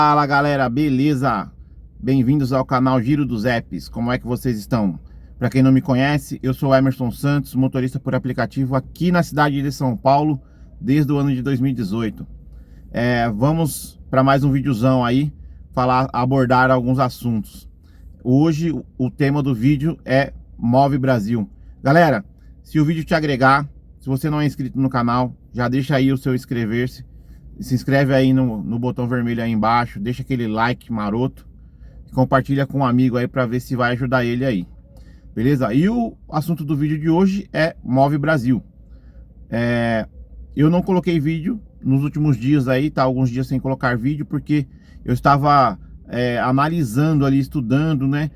Fala galera, beleza? Bem-vindos ao canal Giro dos Apps. Como é que vocês estão? Para quem não me conhece, eu sou Emerson Santos, motorista por aplicativo aqui na cidade de São Paulo desde o ano de 2018. Vamos para mais um videozão aí, abordar alguns assuntos. Hoje o tema do vídeo é Move Brasil. Galera, se o vídeo te agregar, se você não é inscrito no canal, já deixa aí o seu inscrever-se. Se inscreve aí no botão vermelho aí embaixo, deixa aquele like maroto e compartilha com um amigo aí para ver se vai ajudar ele aí. Beleza? E o assunto do vídeo de hoje é Move Brasil. Eu não coloquei vídeo nos últimos dias aí, tá? Alguns dias sem colocar vídeo porque eu estava analisando ali, estudando, né?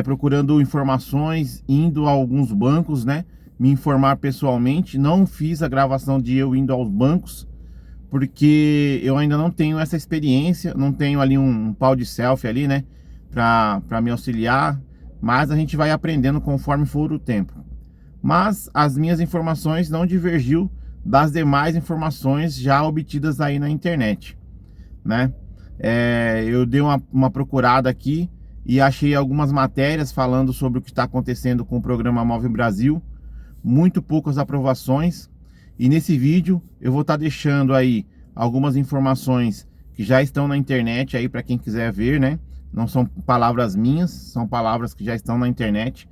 Procurando informações, indo a alguns bancos, né? Me informar pessoalmente. Não fiz a gravação de eu indo aos bancos, porque eu ainda não tenho essa experiência, não tenho ali um pau de selfie ali, né, para me auxiliar, mas a gente vai aprendendo conforme for o tempo. Mas as minhas informações não divergiu das demais informações já obtidas aí na internet, né? Eu dei uma procurada aqui e achei algumas matérias falando sobre o que está acontecendo com o programa Move Brasil, muito poucas aprovações. E nesse vídeo eu vou estar deixando aí algumas informações que já estão na internet aí para quem quiser ver, né? Não são palavras minhas, são palavras que já estão na internet,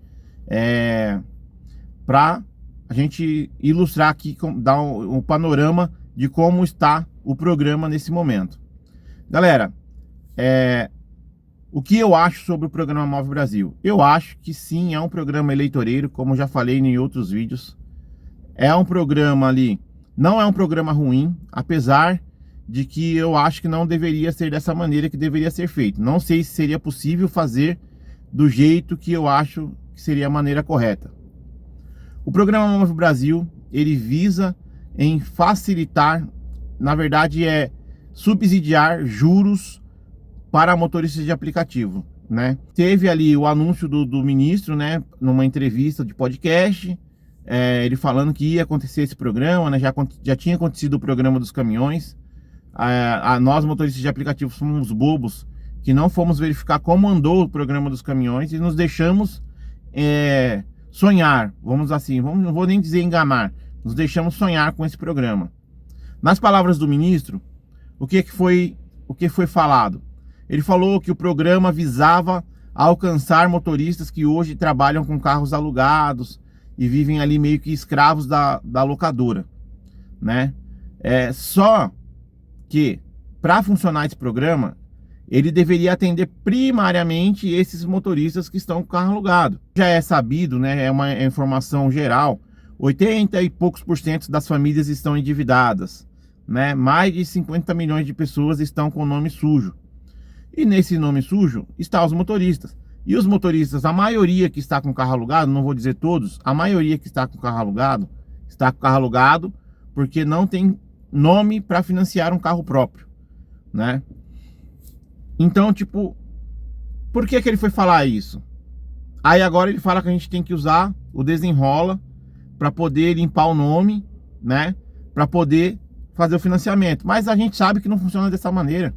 para a gente ilustrar aqui, dar um panorama de como está o programa nesse momento. Galera, o que eu acho sobre o programa Move Brasil? Eu acho que sim, é um programa eleitoreiro, como já falei em outros vídeos. É um programa ali, não é um programa ruim, apesar de que eu acho que não deveria ser dessa maneira que deveria ser feito. Não sei se seria possível fazer do jeito que eu acho que seria a maneira correta. O programa Move Brasil, ele visa em facilitar, na verdade subsidiar juros para motoristas de aplicativo, né? Teve ali o anúncio do ministro, né, numa entrevista de podcast, ele falando que ia acontecer esse programa, né? Já tinha acontecido o programa dos caminhões. Nós, motoristas de aplicativo, somos bobos que não fomos verificar como andou o programa dos caminhões e nos deixamos sonhar, vamos assim, não vou nem dizer enganar, nos deixamos sonhar com esse programa. Nas palavras do ministro, o que foi falado? Ele falou que o programa visava alcançar motoristas que hoje trabalham com carros alugados e vivem ali meio que escravos da locadora, né? Só que, para funcionar esse programa, ele deveria atender primariamente esses motoristas que estão com carro alugado. Já é sabido, né? É uma informação geral, 80 e poucos % das famílias estão endividadas, né? Mais de 50 milhões de pessoas estão com o nome sujo. E nesse nome sujo estão os motoristas. E os motoristas, a maioria que está com carro alugado, não vou dizer todos, a maioria que está com carro alugado, está com carro alugado porque não tem nome para financiar um carro próprio, né? Então, tipo, por que ele foi falar isso? Aí agora ele fala que a gente tem que usar o desenrola para poder limpar o nome, né? Para poder fazer o financiamento. Mas a gente sabe que não funciona dessa maneira.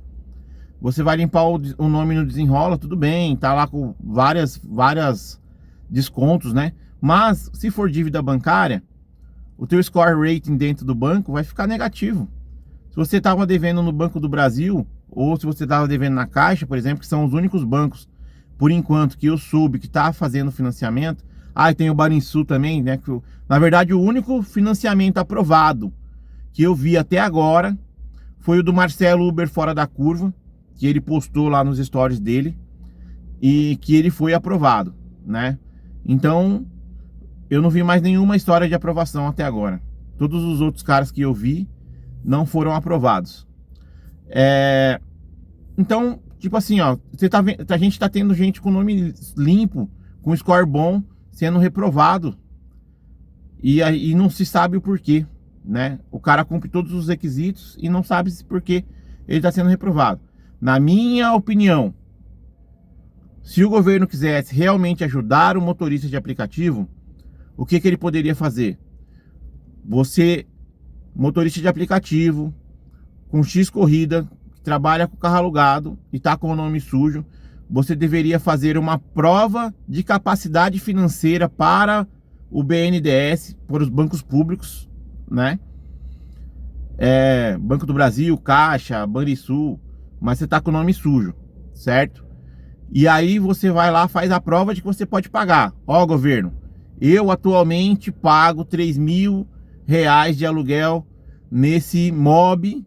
Você vai limpar o nome no desenrola, tudo bem, tá lá com várias descontos, né? Mas se for dívida bancária, o teu score rating dentro do banco vai ficar negativo. Se você estava devendo no Banco do Brasil, ou se você estava devendo na Caixa, por exemplo, que são os únicos bancos, por enquanto, que eu soube que tá fazendo financiamento. E tem o Banrisul também, né? Na verdade, o único financiamento aprovado que eu vi até agora foi o do Marcelo Uber Fora da Curva, que ele postou lá nos stories dele e que ele foi aprovado, né? Então, eu não vi mais nenhuma história de aprovação até agora. Todos os outros caras que eu vi não foram aprovados. Então, tipo assim, ó, a gente tá tendo gente com nome limpo, com score bom, sendo reprovado. E não se sabe o porquê, né? O cara cumpre todos os requisitos e não sabe por que ele está sendo reprovado. Na minha opinião, se o governo quisesse realmente ajudar o motorista de aplicativo, o que ele poderia fazer? Você, motorista de aplicativo, com X corrida, trabalha com carro alugado e está com o nome sujo, você deveria fazer uma prova de capacidade financeira para o BNDES, para os bancos públicos, né? Banco do Brasil, Caixa, Banrisul, mas você está com o nome sujo, certo? E aí você vai lá, faz a prova de que você pode pagar. Ó, governo, eu atualmente pago R$ 3.000 de aluguel nesse Mobi,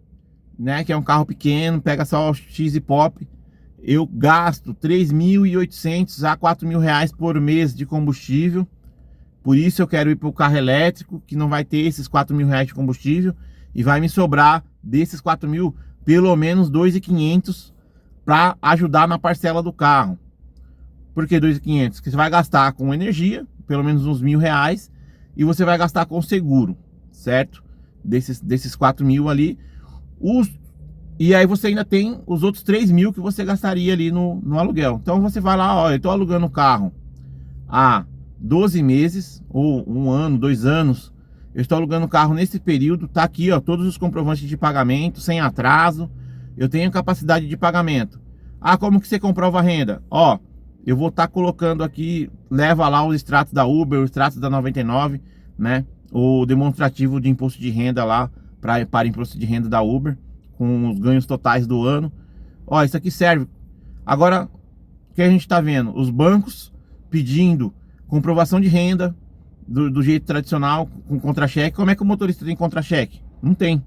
né, que é um carro pequeno, pega só o X e Pop. Eu gasto R$ 3.800 a R$ 4.000 por mês de combustível. Por isso eu quero ir para o carro elétrico, que não vai ter esses R$ 4.000 de combustível. E vai me sobrar desses 4.000, pelo menos 2.500 para ajudar na parcela do carro. Por que 2.500? Porque você vai gastar com energia, pelo menos uns R$ 1.000, e você vai gastar com seguro, certo? Desses 4.000 ali. E aí você ainda tem os outros 3.000 que você gastaria ali no aluguel. Então você vai lá, ó, eu tô alugando o carro há 12 meses, ou 1 ano, 2 anos. Eu estou alugando o carro nesse período, tá aqui, ó, todos os comprovantes de pagamento, sem atraso. Eu tenho capacidade de pagamento. Ah, como que você comprova a renda? Ó, eu vou estar colocando aqui, leva lá os extratos da Uber, os extratos da 99, né? O demonstrativo de imposto de renda lá, para imposto de renda da Uber, com os ganhos totais do ano. Ó, isso aqui serve. Agora, o que a gente está vendo? Os bancos pedindo comprovação de renda, do jeito tradicional, com contra-cheque. Como é que o motorista tem contra-cheque? Não tem,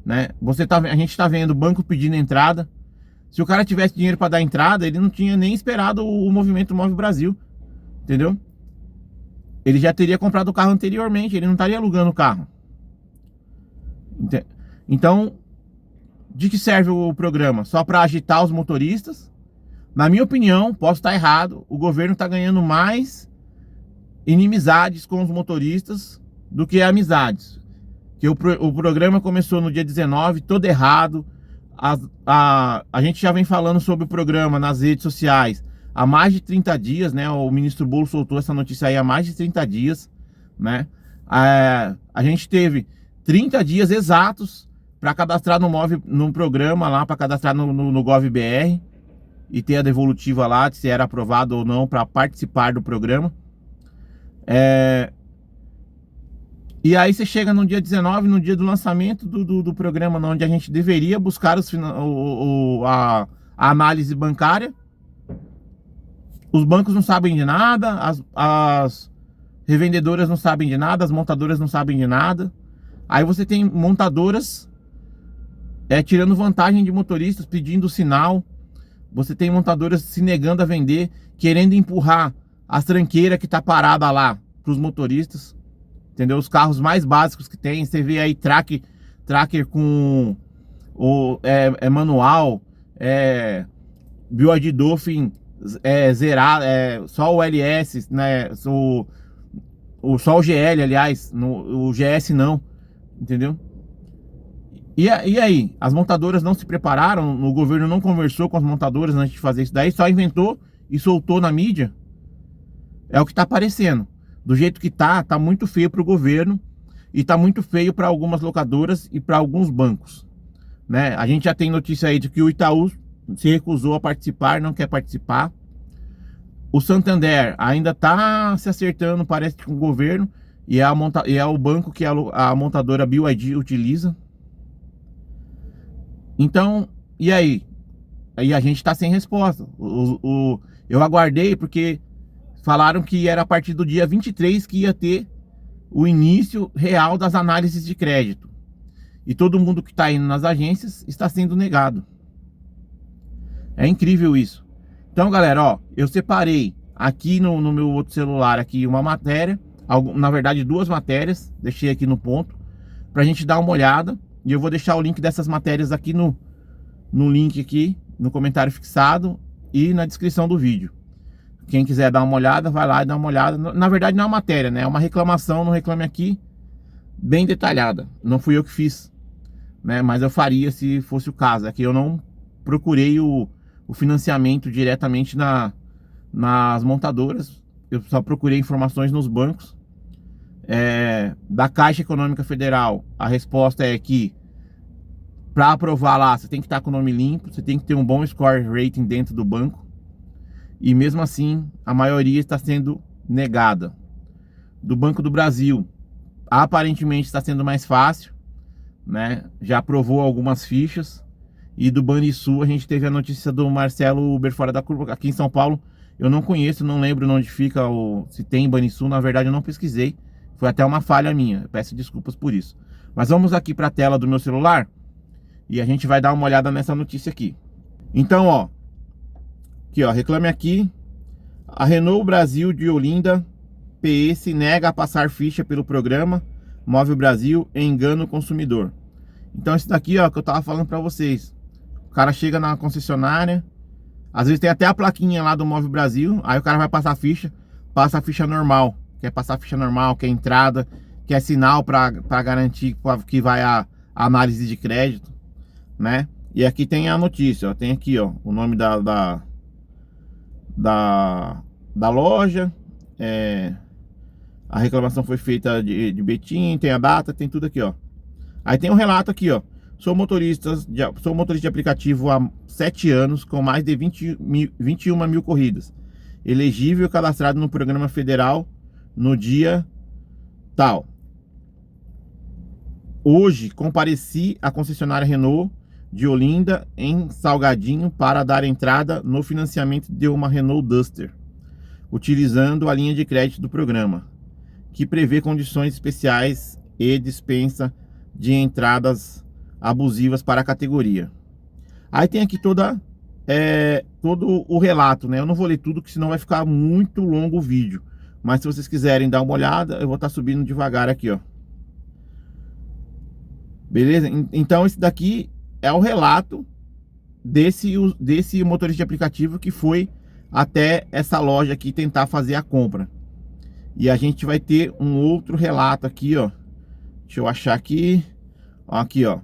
né? A gente tá vendo o banco pedindo entrada. Se o cara tivesse dinheiro para dar entrada, ele não tinha nem esperado o movimento Move Brasil, entendeu? Ele já teria comprado o carro anteriormente, ele não estaria alugando o carro. Então, de que serve o programa? Só para agitar os motoristas? Na minha opinião, posso estar errado, o governo está ganhando mais inimizades com os motoristas do que amizades. Que o programa começou no dia 19, todo errado. A gente já vem falando sobre o programa nas redes sociais há mais de 30 dias, né? O ministro Bolo soltou essa notícia aí há mais de 30 dias, né? A gente teve 30 dias exatos para cadastrar no programa lá, para cadastrar no GovBR e ter a devolutiva lá, se era aprovado ou não para participar do programa. E aí você chega no dia 19, no dia do lançamento do programa, onde a gente deveria buscar a análise bancária. Os bancos não sabem de nada, as revendedoras não sabem de nada, as montadoras não sabem de nada. Aí você tem montadoras tirando vantagem de motoristas, pedindo sinal. Você tem montadoras se negando a vender, querendo empurrar as tranqueiras que tá parada lá para os motoristas, entendeu? Os carros mais básicos que tem, você vê aí tracker com manual, BYD Dolphin zerado, só o LS, né? Só o GL, aliás, o GS não, entendeu? E aí, as montadoras não se prepararam, o governo não conversou com as montadoras antes de fazer isso daí, só inventou e soltou na mídia. É o que tá aparecendo. Do jeito que tá muito feio pro governo e tá muito feio para algumas locadoras e para alguns bancos, né? A gente já tem notícia aí de que o Itaú se recusou a participar, não quer participar. O Santander ainda tá se acertando, parece, com o governo, e é o banco que a montadora BYD utiliza. Então, e aí? Aí a gente tá sem resposta. Eu aguardei porque falaram que era a partir do dia 23 que ia ter o início real das análises de crédito. E todo mundo que está indo nas agências está sendo negado. É incrível isso. Então, galera, ó, eu separei aqui no meu outro celular aqui uma matéria, na verdade 2 matérias, deixei aqui no ponto, pra gente dar uma olhada. E eu vou deixar o link dessas matérias aqui no link aqui, no comentário fixado e na descrição do vídeo. Quem quiser dar uma olhada, vai lá e dá uma olhada. Na verdade não é uma matéria, né? É uma reclamação, no Reclame Aqui, bem detalhada. Não fui eu que fiz, né? Mas eu faria se fosse o caso. É que eu não procurei o financiamento diretamente nas montadoras. Eu só procurei informações nos bancos. Da Caixa Econômica Federal, a resposta é que Para aprovar lá, você tem que estar com o nome limpo, você tem que ter um bom score rating dentro do banco. E mesmo assim, a maioria está sendo negada. Do Banco do Brasil, aparentemente está sendo mais fácil, né? Já aprovou algumas fichas. E do Banrisul a gente teve a notícia do Marcelo Uber fora da curva. Aqui em São Paulo eu não conheço, não lembro onde fica, se tem Banrisul. Na verdade eu não pesquisei, foi até uma falha minha, eu peço desculpas por isso. Mas vamos aqui para a tela do meu celular e a gente vai dar uma olhada nessa notícia aqui. Então, ó, aqui, ó, reclame aqui. A Renault Brasil de Olinda PS nega a passar ficha pelo programa Move Brasil e engana o consumidor. Então isso daqui, ó, que eu tava falando para vocês. O cara chega na concessionária, às vezes tem até a plaquinha lá do Move Brasil, aí o cara vai passar a ficha, passa a ficha normal. Quer passar a ficha normal, quer entrada, quer sinal para garantir que vai a análise de crédito, né? E aqui tem a notícia, ó, tem aqui, ó, o nome da loja, a reclamação foi feita de Betim, tem a data, tem tudo aqui, ó. Aí tem um relato aqui, ó. Sou motorista de aplicativo há 7 anos, com mais de 21 mil corridas. Elegível cadastrado no programa federal no dia tal. Hoje compareci à concessionária Renault de Olinda em Salgadinho para dar entrada no financiamento de uma Renault Duster, utilizando a linha de crédito do programa, que prevê condições especiais e dispensa de entradas abusivas para a categoria. Aí tem aqui todo o relato, né? Eu não vou ler tudo, que senão vai ficar muito longo o vídeo. Mas se vocês quiserem dar uma olhada, eu vou estar subindo devagar aqui, ó. Beleza? Então esse daqui é o relato desse motorista de aplicativo que foi até essa loja aqui tentar fazer a compra. E a gente vai ter um outro relato aqui, ó. Deixa eu achar aqui. Aqui, ó.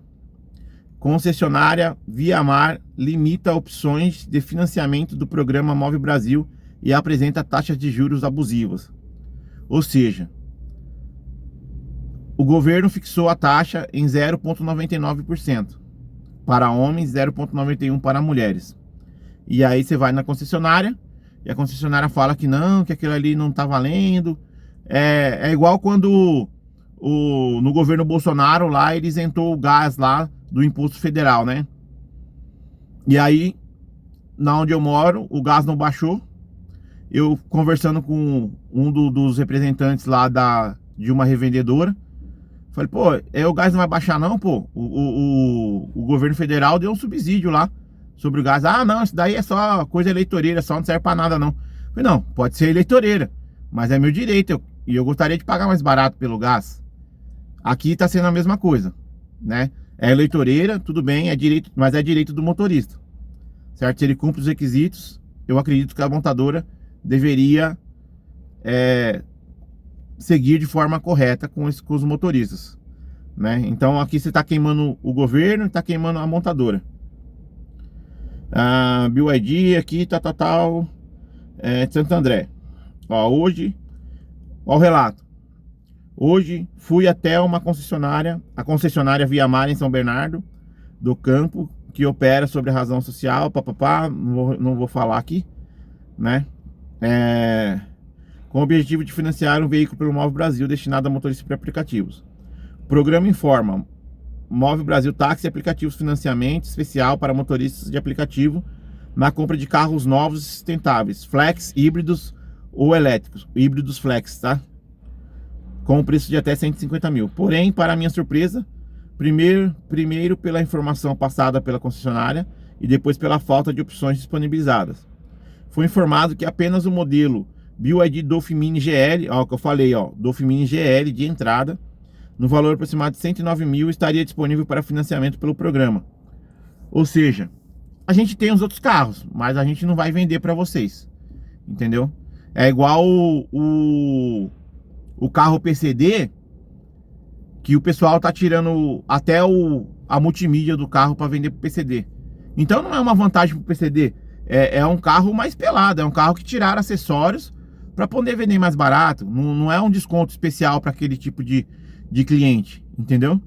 Concessionária Via Mar limita opções de financiamento do programa Move Brasil e apresenta taxas de juros abusivas. Ou seja, o governo fixou a taxa em 0,99% para homens, 0,91% para mulheres. E aí você vai na concessionária e a concessionária fala que não, que aquilo ali não tá valendo. É igual quando no governo Bolsonaro lá, ele isentou o gás lá do imposto federal, né? E aí, na onde eu moro, o gás não baixou. Eu conversando com um dos representantes lá de uma revendedora, falei, pô, o gás não vai baixar não, pô. O governo federal deu um subsídio lá sobre o gás. Ah, não, isso daí é só coisa eleitoreira, só não serve pra nada não. Falei, não, pode ser eleitoreira, mas é meu direito, e eu gostaria de pagar mais barato pelo gás. Aqui tá sendo a mesma coisa, né? É eleitoreira, tudo bem, é direito, mas é direito do motorista, certo? Se ele cumpre os requisitos, eu acredito que a montadora deveria seguir de forma correta com os motoristas, né? Então aqui você está queimando o governo e está queimando a montadora. BYD aqui, tal, Santo André. Ó, hoje, ó o relato. Hoje fui até a concessionária Via Mar em São Bernardo do Campo, que opera sobre a razão social, papapá, não vou falar aqui, né? Com o objetivo de financiar um veículo pelo Move Brasil destinado a motoristas por aplicativos. O programa informa: Move Brasil Táxi e aplicativos financiamento especial para motoristas de aplicativo na compra de carros novos e sustentáveis, flex, híbridos ou elétricos, híbridos flex, tá? Com o preço de até 150 mil. Porém, para minha surpresa, primeiro pela informação passada pela concessionária e depois pela falta de opções disponibilizadas, foi informado que apenas o modelo BYD Dolphin Mini GL, ó, que eu falei, ó, Dolphin Mini GL de entrada, no valor aproximado de 109 mil, estaria disponível para financiamento pelo programa. Ou seja, a gente tem os outros carros, mas a gente não vai vender para vocês, entendeu? É igual o carro PCD, que o pessoal tá tirando até a multimídia do carro para vender pro PCD. Então não é uma vantagem pro PCD, é um carro mais pelado, é um carro que tiraram acessórios para poder vender mais barato. Não é um desconto especial para aquele tipo de cliente, entendeu?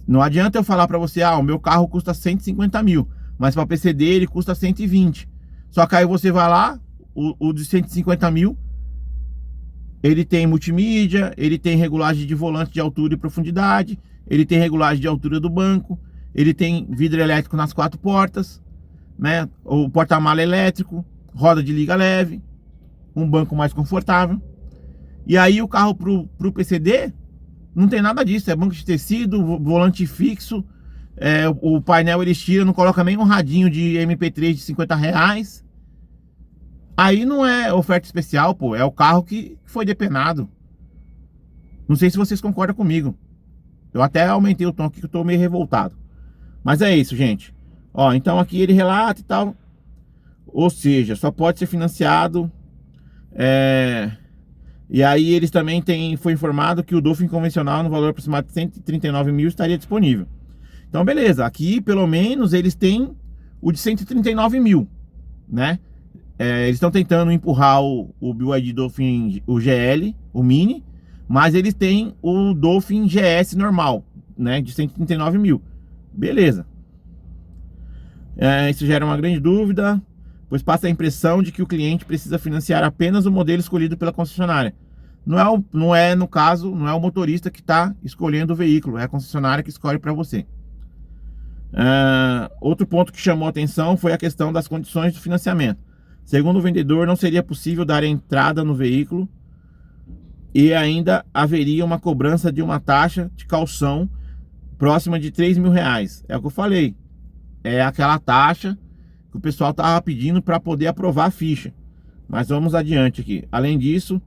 Não adianta eu falar para você, o meu carro custa 150 mil, mas para PCD ele custa 120. Só que aí você vai lá, o de 150 mil, ele tem multimídia, ele tem regulagem de volante de altura e profundidade, ele tem regulagem de altura do banco, ele tem vidro elétrico nas 4 portas, né? O porta-mala elétrico, roda de liga leve, um banco mais confortável. E aí o carro pro PCD não tem nada disso, é banco de tecido, volante fixo, o painel ele estira, não coloca nem um radinho de MP3 de 50 reais. Aí não é oferta especial, pô, é o carro que foi depenado. Não sei se vocês concordam comigo. Eu até aumentei o tom aqui que eu tô meio revoltado. Mas é isso, gente. Ó, então aqui ele relata e tal. Ou seja, só pode ser financiado. E aí eles também foi informado que o Dolphin convencional no valor aproximado de 139 mil estaria disponível. Então beleza, aqui pelo menos eles têm o de 139 mil, né? Eles estão tentando empurrar o BYD Dolphin, o GL, o Mini, mas eles têm o Dolphin GS normal, né, de 139 mil. Beleza. Isso gera uma grande dúvida, pois passa a impressão de que o cliente precisa financiar apenas o modelo escolhido pela concessionária. Não é no caso, não é o motorista que está escolhendo o veículo, é a concessionária que escolhe para você. Outro ponto que chamou a atenção foi a questão das condições do financiamento. Segundo o vendedor, não seria possível dar entrada no veículo e ainda haveria uma cobrança de uma taxa de caução próxima de 3 mil reais. É o que eu falei. É aquela taxa que o pessoal estava pedindo para poder aprovar a ficha. Mas vamos adiante aqui. Além disso,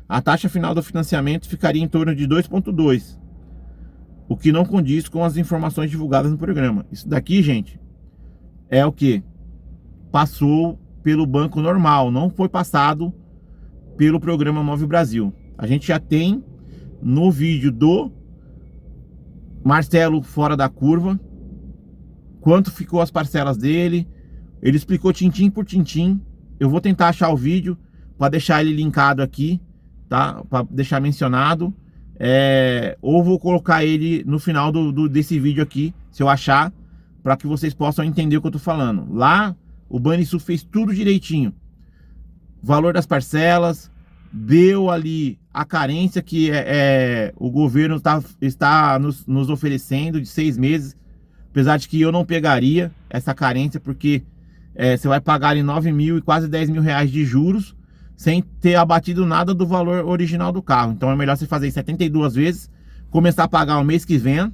a taxa final do financiamento ficaria em torno de 2,2, o que não condiz com as informações divulgadas no programa. Isso daqui, gente, é o que passou pelo banco normal, não foi passado pelo programa Move Brasil. A gente já tem no vídeo do Marcelo Fora da Curva quanto ficou as parcelas dele. Ele explicou tintim por tintim. Eu vou tentar achar o vídeo para deixar ele linkado aqui, tá? Para deixar mencionado. Ou vou colocar ele no final desse vídeo aqui, se eu achar, para que vocês possam entender o que eu tô falando. Lá o Banrisul fez tudo direitinho. Valor das parcelas, deu ali a carência que o governo está nos oferecendo de 6 meses. Apesar de que eu não pegaria essa carência, porque você vai pagar ali 9 mil e quase 10 mil reais de juros sem ter abatido nada do valor original do carro. Então é melhor você fazer 72 vezes, começar a pagar o mês que vem,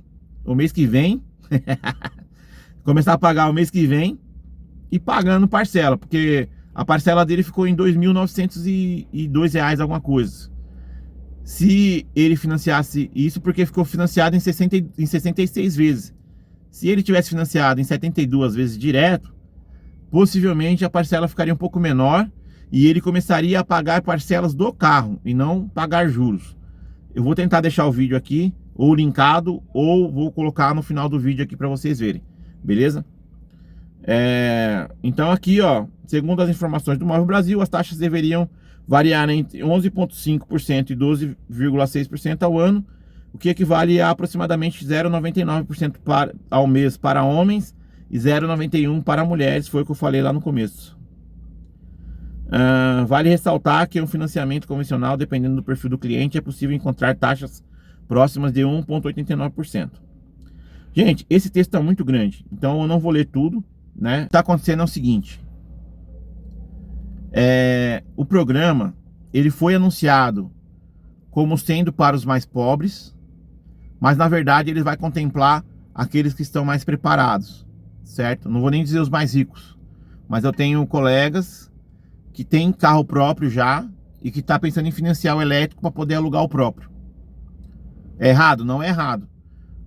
começar a pagar o mês que vem e pagando parcela, porque a parcela dele ficou em R$ 2.902 alguma coisa. Se ele financiasse isso, porque ficou financiado em 66 vezes. Se ele tivesse financiado em 72 vezes direto, possivelmente a parcela ficaria um pouco menor e ele começaria a pagar parcelas do carro e não pagar juros. Eu vou tentar deixar o vídeo aqui, ou linkado, ou vou colocar no final do vídeo aqui para vocês verem, beleza? Então aqui, ó, segundo as informações do Move Brasil, as taxas deveriam variar entre 11,5% e 12,6% ao ano, o que equivale a aproximadamente 0,99% ao mês para homens e 0,91% para mulheres, foi o que eu falei lá no começo. Vale ressaltar que um financiamento convencional, dependendo do perfil do cliente, é possível encontrar taxas próximas de 1,89%. Gente, esse texto está muito grande, então eu não vou ler tudo, né? O que está acontecendo é o seguinte: o programa ele foi anunciado como sendo para os mais pobres, mas na verdade ele vai contemplar aqueles que estão mais preparados, certo? Não vou nem dizer os mais ricos, mas eu tenho colegas que têm carro próprio já e que está pensando em financiar o elétrico para poder alugar o próprio. É errado? Não é errado,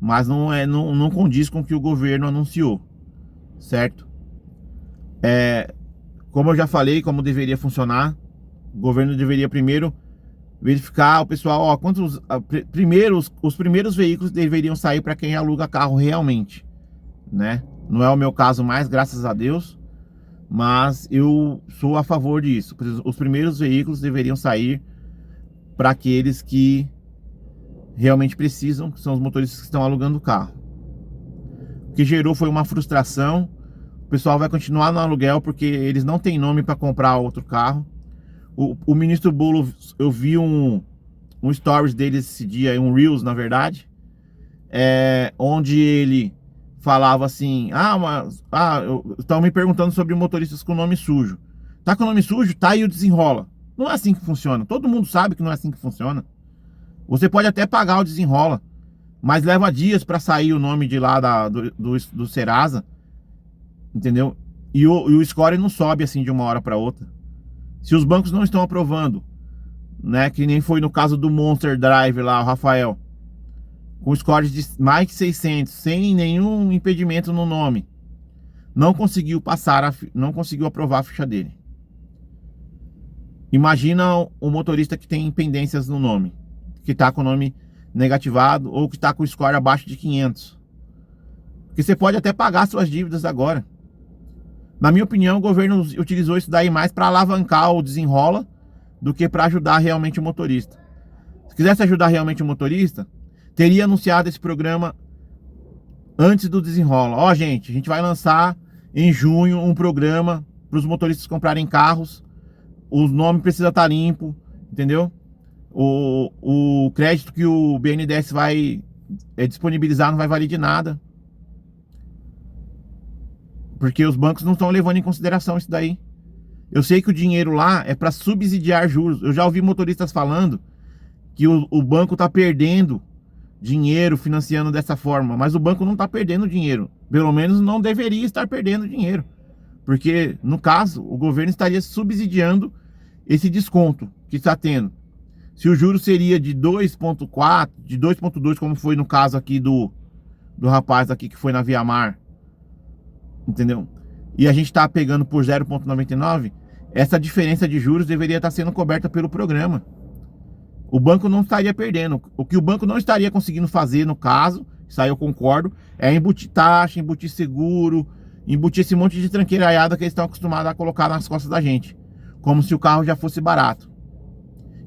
mas não condiz com o que o governo anunciou, certo? Como eu já falei, como deveria funcionar, o governo deveria primeiro verificar o pessoal, ó, os primeiros veículos deveriam sair para quem aluga carro realmente, né? Não é o meu caso mais, graças a Deus, mas eu sou a favor disso. Os primeiros veículos deveriam sair para aqueles que realmente precisam, que são os motoristas que estão alugando o carro, que gerou foi uma frustração. O pessoal vai continuar no aluguel porque eles não têm nome para comprar outro carro. O ministro Boulos, eu vi um stories dele esse dia, um Reels, na verdade, onde ele falava assim: estão me perguntando sobre motoristas com nome sujo. Tá com nome sujo? Tá aí o desenrola. Não é assim que funciona. Todo mundo sabe que não é assim que funciona. Você pode até pagar o desenrola, mas leva dias para sair o nome de lá do Serasa, entendeu? E o score não sobe assim de uma hora para outra. Se os bancos não estão aprovando, né, que nem foi no caso do Monster Drive lá, o Rafael, com scores de mais de 600, sem nenhum impedimento no nome, não conseguiu não conseguiu aprovar a ficha dele. Imagina o motorista que tem pendências no nome, que está com o nome negativado ou que está com o score abaixo de 500. Porque você pode até pagar suas dívidas agora. Na minha opinião, o governo utilizou isso daí mais para alavancar o desenrola do que para ajudar realmente o motorista. Se quisesse ajudar realmente o motorista, teria anunciado esse programa antes do desenrola. Ó, gente, a gente vai lançar em junho um programa para os motoristas comprarem carros. O nome precisa estar limpo, entendeu? O crédito que o BNDES vai disponibilizar não vai valer de nada. Porque os bancos não estão levando em consideração isso daí. Eu sei que o dinheiro lá é para subsidiar juros. Eu já ouvi motoristas falando que o banco está perdendo dinheiro financiando dessa forma. Mas o banco não está perdendo dinheiro. Pelo menos não deveria estar perdendo dinheiro. Porque, no caso, o governo estaria subsidiando esse desconto que está tendo. Se o juro seria de 2,4, de 2,2, como foi no caso aqui do rapaz aqui que foi na Via Mar, entendeu? E a gente está pegando por 0,99, essa diferença de juros deveria estar sendo coberta pelo programa. O banco não estaria perdendo. O que o banco não estaria conseguindo fazer, no caso, isso aí eu concordo, é embutir taxa, embutir seguro, embutir esse monte de tranqueiraiada que eles estão acostumados a colocar nas costas da gente, como se o carro já fosse barato.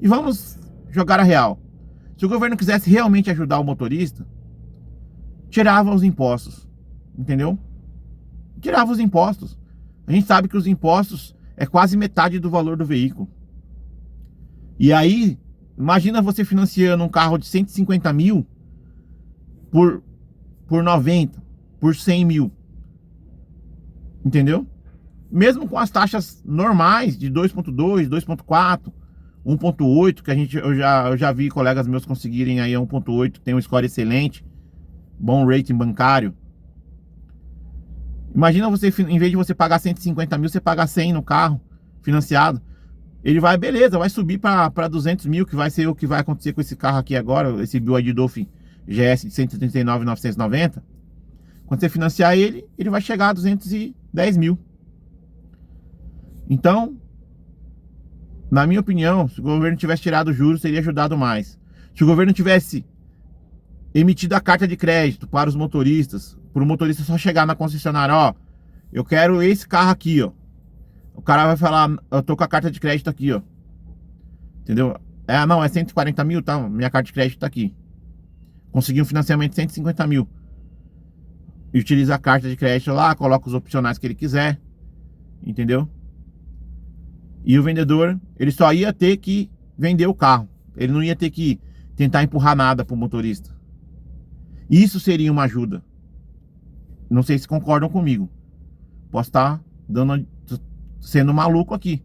E vamos jogar a real. Se o governo quisesse realmente ajudar o motorista, tirava os impostos, entendeu? Tirava os impostos. A gente sabe que os impostos é quase metade do valor do veículo. E aí, imagina você financiando um carro de 150 mil por 90, por 100 mil. Entendeu? Mesmo com as taxas normais de 2,2, 2,4, 1,8, que eu já vi colegas meus conseguirem aí a 1,8, tem um score excelente, bom rating bancário. Imagina você, em vez de você pagar 150 mil, você pagar 100 no carro financiado. Ele vai, beleza, vai subir para 200 mil, que vai ser o que vai acontecer com esse carro aqui agora, esse BYD Dolphin GS de 139.990. Quando você financiar ele, ele vai chegar a 210 mil. Então, na minha opinião, se o governo tivesse tirado os juros, teria ajudado mais. Se o governo tivesse emitido a carta de crédito para os motoristas, para o motorista só chegar na concessionária, ó, eu quero esse carro aqui, ó. O cara vai falar, eu tô com a carta de crédito aqui, ó. Entendeu? Não, é 140 mil, tá? Minha carta de crédito tá aqui. Consegui um financiamento de 150 mil. E utiliza a carta de crédito lá, coloca os opcionais que ele quiser. Entendeu? E o vendedor, ele só ia ter que vender o carro. Ele não ia ter que tentar empurrar nada pro motorista. Isso seria uma ajuda. Não sei se concordam comigo. Posso estar sendo maluco aqui,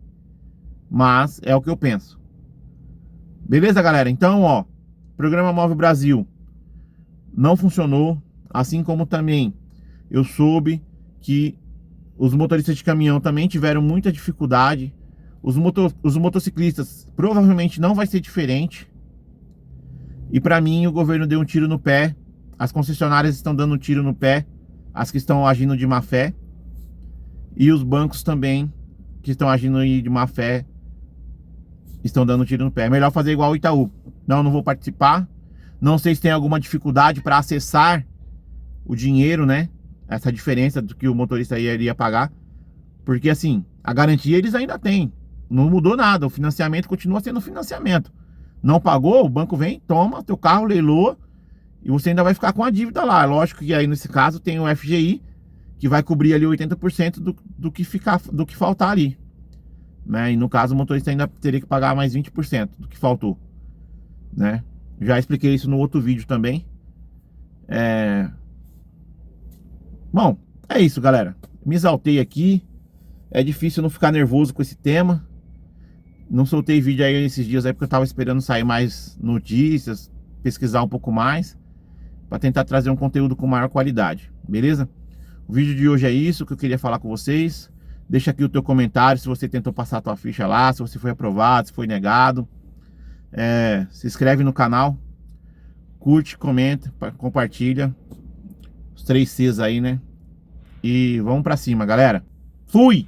mas é o que eu penso. Beleza, galera? Então, ó, Programa Móvel Brasil não funcionou. Assim como também eu soube que os motoristas de caminhão também tiveram muita dificuldade. Os motociclistas provavelmente não vai ser diferente. E para mim o governo deu um tiro no pé. As concessionárias estão dando um tiro no pé, as que estão agindo de má fé. E os bancos também, que estão agindo de má fé, estão dando um tiro no pé. É melhor fazer igual o Itaú. Não vou participar. Não sei se tem alguma dificuldade para acessar o dinheiro, né? Essa diferença do que o motorista iria pagar. Porque assim, a garantia eles ainda têm. Não mudou nada. O financiamento continua sendo financiamento. Não pagou, o banco vem, toma teu carro, leiloa e você ainda vai ficar com a dívida lá. Lógico que aí nesse caso tem o FGI, que vai cobrir ali 80% do que faltar ali, né? E no caso o motorista ainda teria que pagar mais 20% do que faltou, né? Já expliquei isso no outro vídeo também. Bom, é isso, galera. Me exaltei aqui. É difícil não ficar nervoso com esse tema. Não soltei vídeo aí esses dias aí porque eu tava esperando sair mais notícias, pesquisar um pouco mais, para tentar trazer um conteúdo com maior qualidade, beleza? O vídeo de hoje é isso que eu queria falar com vocês. Deixa aqui o teu comentário se você tentou passar a tua ficha lá, se você foi aprovado, se foi negado. Se inscreve no canal, curte, comenta, compartilha. Os 3 Cs aí, né? E vamos pra cima, galera. Fui!